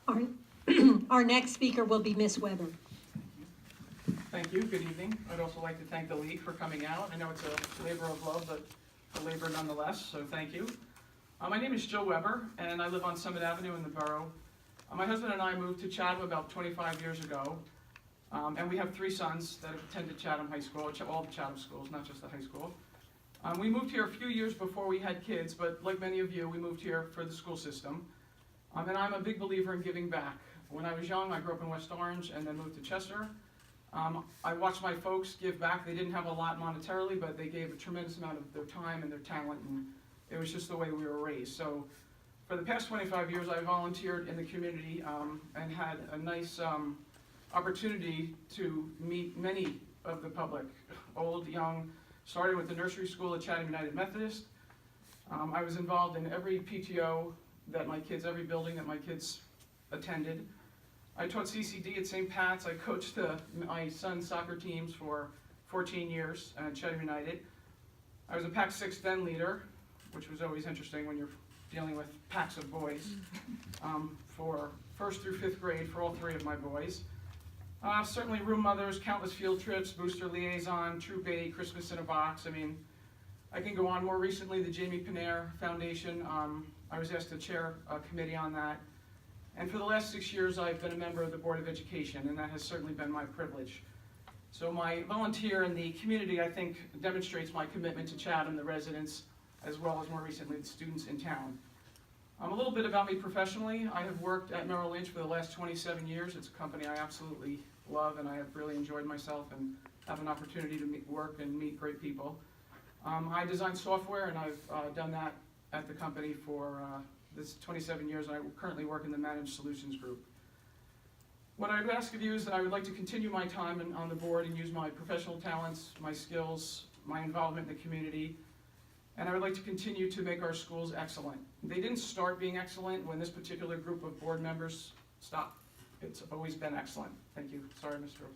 Our, our next speaker will be Miss Weber. Thank you. Good evening. I'd also like to thank the league for coming out. I know it's a labor of love, but a labor nonetheless, so thank you. My name is Jill Weber, and I live on Summit Avenue in the borough. My husband and I moved to Chatham about 25 years ago, and we have 3 sons that have attended Chatham High School, all the Chatham schools, not just the high school. We moved here a few years before we had kids, but like many of you, we moved here for the school system. And I'm a big believer in giving back. When I was young, I grew up in West Orange and then moved to Chester. I watched my folks give back. They didn't have a lot monetarily, but they gave a tremendous amount of their time and their talent, and it was just the way we were raised. So for the past 25 years, I volunteered in the community and had a nice opportunity to meet many of the public, old, young, started with the nursery school at Chatham United Methodist. I was involved in every PTO that my kids, every building that my kids attended. I taught CCD at St. Pat's. I coached my son's soccer teams for 14 years at Chatham United. I was a Pac 6 den leader, which was always interesting when you're dealing with packs of boys, for 1st through 5th grade for all 3 of my boys. Certainly room mothers, countless field trips, booster liaison, Troop 8, Christmas in a box. I mean, I can go on. More recently, the Jamie Panner Foundation. I was asked to chair a committee on that. And for the last 6 years, I've been a member of the Board of Education, and that has certainly been my privilege. So my volunteer in the community, I think, demonstrates my commitment to Chatham, the residents, as well as more recently the students in town. A little bit about me professionally. I have worked at Merrill Lynch for the last 27 years. It's a company I absolutely love, and I have really enjoyed myself and have an opportunity to work and meet great people. I design software, and I've done that at the company for this 27 years, and I currently work in the Managed Solutions Group. What I would ask of you is that I would like to continue my time on the board and use my professional talents, my skills, my involvement in the community, and I would like to continue to make our schools excellent. They didn't start being excellent when this particular group of board members stopped. It's always been excellent. Thank you. Sorry, Mr.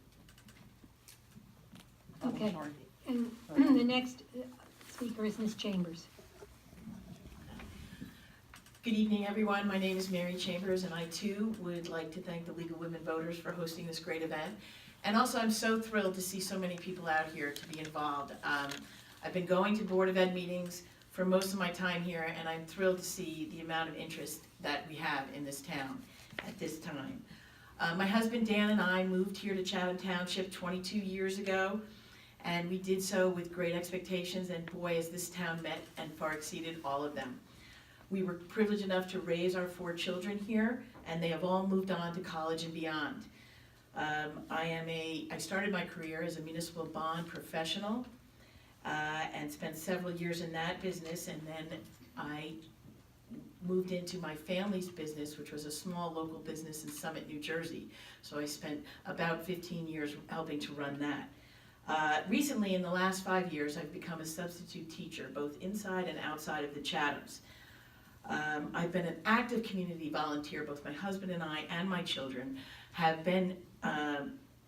Okay. Sorry. And the next speaker is Ms. Chambers. Good evening, everyone. My name is Mary Chambers, and I too would like to thank the League of Women Voters for hosting this great event. And also, I'm so thrilled to see so many people out here to be involved. I've been going to Board of Ed meetings for most of my time here, and I'm thrilled to see the amount of interest that we have in this town at this time. My husband Dan and I moved here to Chatham Township 22 years ago, and we did so with great expectations, and boy, has this town met and far exceeded all of them. We were privileged enough to raise our 4 children here, and they have all moved on to college and beyond. I started my career as a municipal bond professional and spent several years in that business, and then I moved into my family's business, which was a small local business in Summit, New Jersey. So I spent about 15 years helping to run that. Recently, in the last 5 years, I've become a substitute teacher, both inside and outside of the Chathams. I've been an active community volunteer. Both my husband and I and my children have been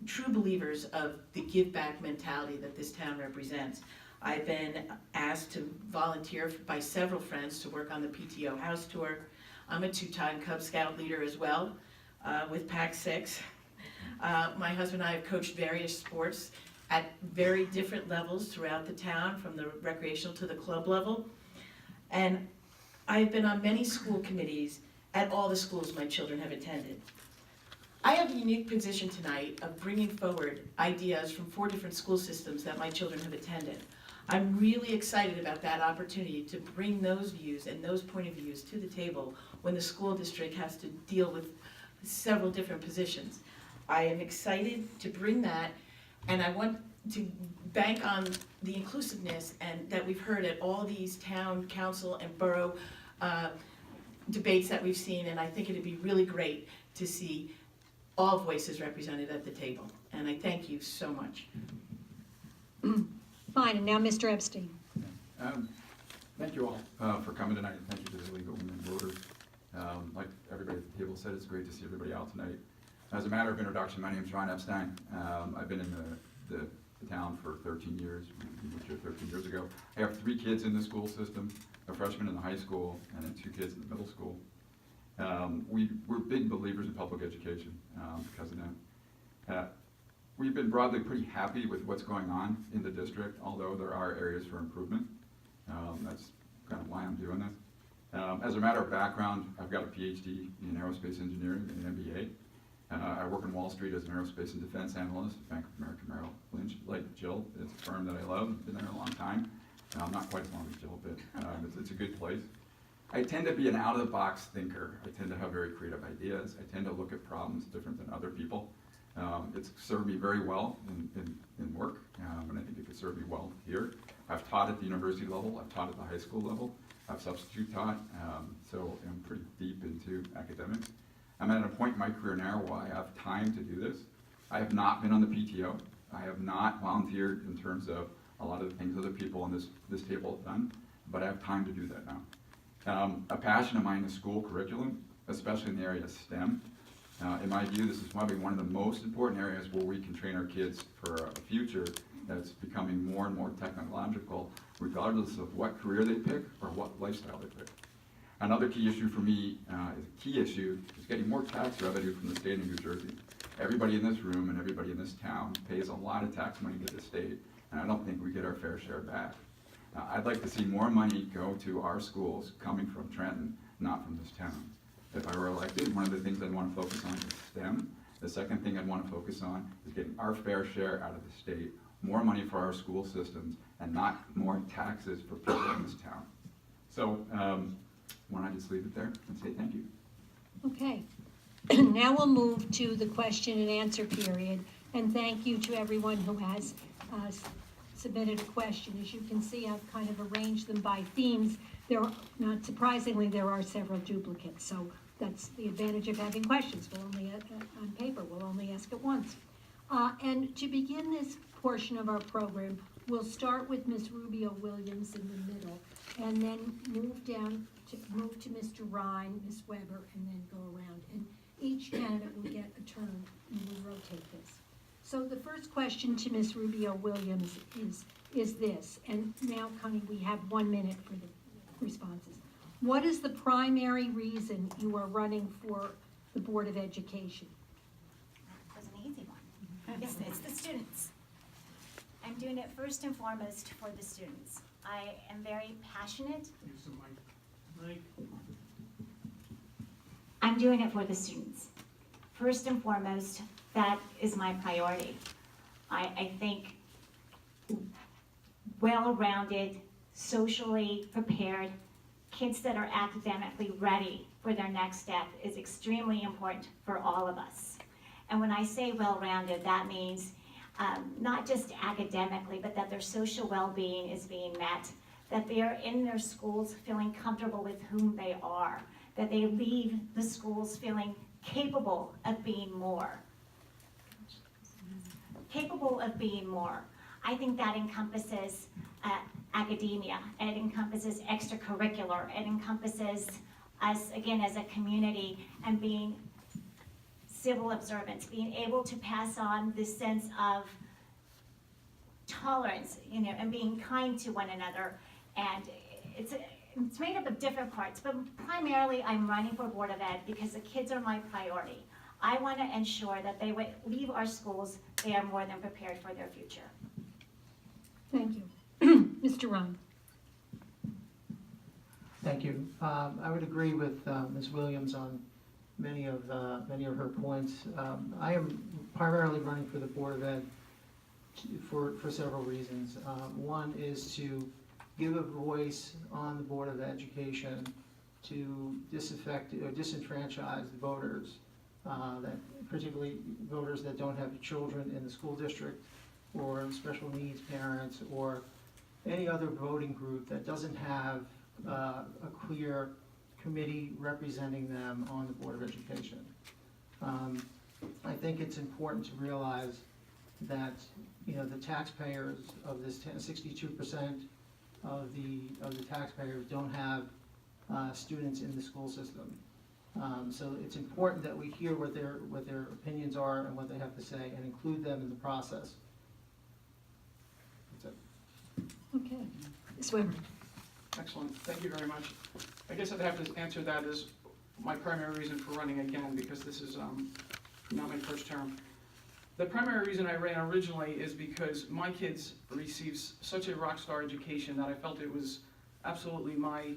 true believers of the give back mentality that this town represents. I've been asked to volunteer by several friends to work on the PTO house tour. I'm a 2-time Cub Scout leader as well with Pac 6. My husband and I have coached various sports at very different levels throughout the town, from the recreational to the club level. And I've been on many school committees at all the schools my children have attended. I have a unique position tonight of bringing forward ideas from 4 different school systems that my children have attended. I'm really excited about that opportunity to bring those views and those point of views to the table when the school district has to deal with several different positions. I am excited to bring that, and I want to bank on the inclusiveness and that we've heard at all these town, council, and borough debates that we've seen, and I think it'd be really great to see all voices represented at the table. And I thank you so much. Fine, and now Mr. Epstein. Thank you all for coming tonight. Thank you to the League of Women Voters. Like everybody at the table said, it's great to see everybody out tonight. As a matter of introduction, my name is Ron Epstein. I've been in the town for 13 years. We moved here 13 years ago. I have 3 kids in the school system, a freshman in the high school, and then 2 kids in the middle school. We're big believers in public education because of that. We've been broadly pretty happy with what's going on in the district, although there are areas for improvement. That's kind of why I'm doing this. As a matter of background, I've got a PhD in aerospace engineering and an MBA. I work in Wall Street as an aerospace and defense analyst at Bank of America Merrill Lynch. Like Jill, it's a firm that I love, been there a long time. Not quite as long as Jill, but it's a good place. I tend to be an out-of-the-box thinker. I tend to have very creative ideas. I tend to look at problems different than other people. It's served me very well in work, and I think it could serve me well here. I've taught at the university level. I've taught at the high school level. I've substitute taught, so I'm pretty deep into academics. I'm at a point in my career now where I have time to do this. I have not been on the PTO. I have not volunteered in terms of a lot of the things other people on this table have done, but I have time to do that now. A passion of mine is school curriculum, especially in the area of STEM. In my view, this is probably one of the most important areas where we can train our kids for a future that's becoming more and more technological, regardless of what career they pick or what lifestyle they pick. Another key issue for me is getting more tax revenue from the state of New Jersey. Everybody in this room and everybody in this town pays a lot of tax money to the state, and I don't think we get our fair share back. I'd like to see more money go to our schools coming from Trenton, not from this town. If I were elected, one of the things I'd want to focus on is STEM. The second thing I'd want to focus on is getting our fair share out of the state, more money for our school systems, and not more taxes for people in this town. So, why don't I just leave it there and say thank you. Okay. Now we'll move to the question and answer period. And thank you to everyone who has submitted a question. As you can see, I've kind of arranged them by themes. Not surprisingly, there are several duplicates. So that's the advantage of having questions. We'll only, on paper, we'll only ask it once. And to begin this portion of our program, we'll start with Ms. Rubio Williams in the middle, and then move to Mr. Ryan, Ms. Weber, and then go around. And each candidate will get a turn, and we'll rotate this. So the first question to Ms. Rubio Williams is this, and now, Connie, we have 1 minute for the responses. What is the primary reason you are running for the Board of Education? That was an easy one. It's the students. I'm doing it first and foremost for the students. I am very passionate. Use the mic. I'm doing it for the students. First and foremost, that is my priority. I think well-rounded, socially prepared, kids that are academically ready for their next step is extremely important for all of us. And when I say well-rounded, that means not just academically, but that their social well-being is being met, that they are in their schools feeling comfortable with whom they are, that they leave the schools feeling capable of being more. Capable of being more. I think that encompasses academia, it encompasses extracurricular, it encompasses us, again, as a community, and being civil observance, being able to pass on this sense of tolerance, and being kind to one another. And it's made up of different parts, but primarily I'm running for Board of Ed because the kids are my priority. I want to ensure that they leave our schools, they are more than prepared for their future. Thank you. Mr. Ryan. Thank you. I would agree with Ms. Williams on many of her points. I am primarily running for the Board of Ed for several reasons. One is to give a voice on the Board of Education to disenfranchise the voters, particularly voters that don't have children in the school district, or special needs parents, or any other voting group that doesn't have a clear committee representing them on the Board of Education. I think it's important to realize that the taxpayers of this 62% of the taxpayers don't have students in the school system. So it's important that we hear what their opinions are and what they have to say, and include them in the process. That's it. Okay. Ms. Weber. Excellent, thank you very much. I guess I'd have to answer that as, my primary reason for running again, because this is not my first term. The primary reason I ran originally is because my kids received such a rock star education that I felt it was absolutely my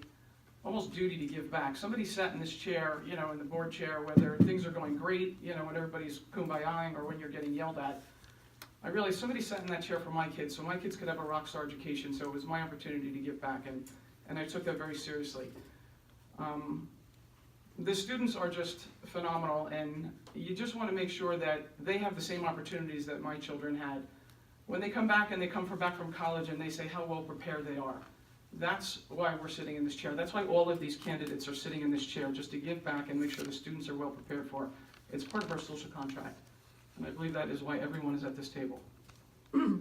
almost duty to give back. Somebody sat in this chair, you know, in the board chair, whether things are going great, you know, when everybody's kumbayaing or when you're getting yelled at. I realized somebody sat in that chair for my kids, so my kids could have a rock star education, so it was my opportunity to give back, and I took that very seriously. The students are just phenomenal, and you just want to make sure that they have the same opportunities that my children had. When they come back and they come back from college and they say how well prepared they are, that's why we're sitting in this chair. That's why all of these candidates are sitting in this chair, just to give back and make sure the students are well prepared for it. It's part of our social contract, and I believe that is why everyone is at this table.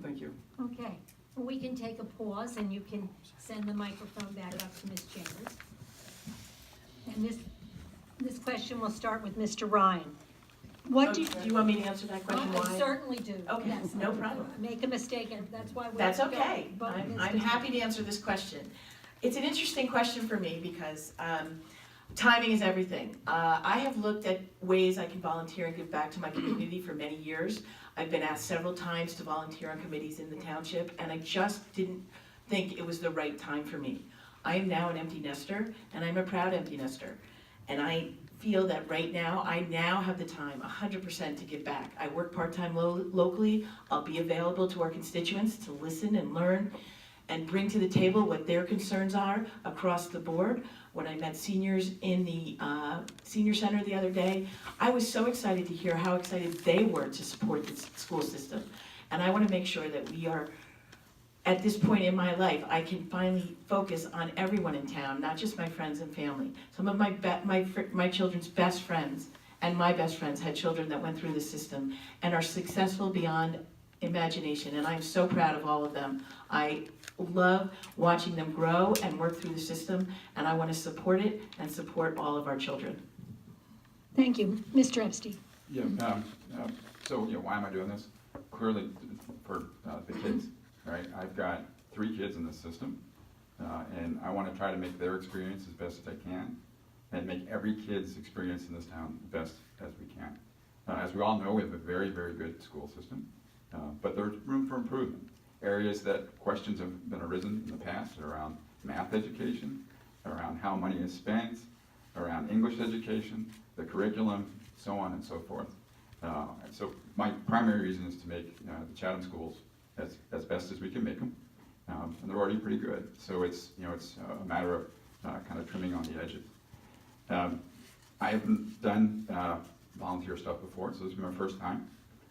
Thank you. Okay, well, we can take a pause and you can send the microphone back up to Ms. Chambers. And this question will start with Mr. Ryan. What do Do you want me to answer that question? I Why? certainly do. Okay, yes. no problem. Make a mistake, and that's why we're. That's okay. But I'm happy to answer this question. It's an interesting question for me because timing is everything. I have looked at ways I can volunteer and give back to my community for many years. I've been asked several times to volunteer on committees in the township, and I just didn't think it was the right time for me. I am now an empty nester, and I'm a proud empty nester. And I feel that right now, I now have the time 100% to give back. I work part-time locally. I'll be available to our constituents to listen and learn and bring to the table what their concerns are across the board. When I met seniors in the senior center the other day, I was so excited to hear how excited they were to support the school system. And I want to make sure that we are, at this point in my life, I can finally focus on everyone in town, not just my friends and family. Some of my children's best friends and my best friends had children that went through the system and are successful beyond imagination, and I'm so proud of all of them. I love watching them grow and work through the system, and I want to support it and support all of our children. Thank you. Mr. Epstein. Yeah, so, why am I doing this? Clearly, for the kids, right? I've got 3 kids in this system, and I want to try to make their experience as best as I can, and make every kid's experience in this town the best as we can. As we all know, we have a very, very good school system, but there's room for improvement. Areas that questions have been arisen in the past around math education, around how money is spent, around English education, the curriculum, so on and so forth. So my primary reason is to make the Chatham schools as best as we can make them, and they're already pretty good. So it's a matter of kind of trimming on the edges. I haven't done volunteer stuff before, so this is my first time.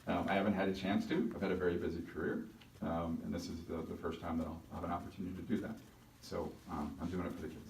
I haven't had a chance to. I've had a very busy career, and this is the first time that I'll have an opportunity to do that. So I'm doing it for the kids.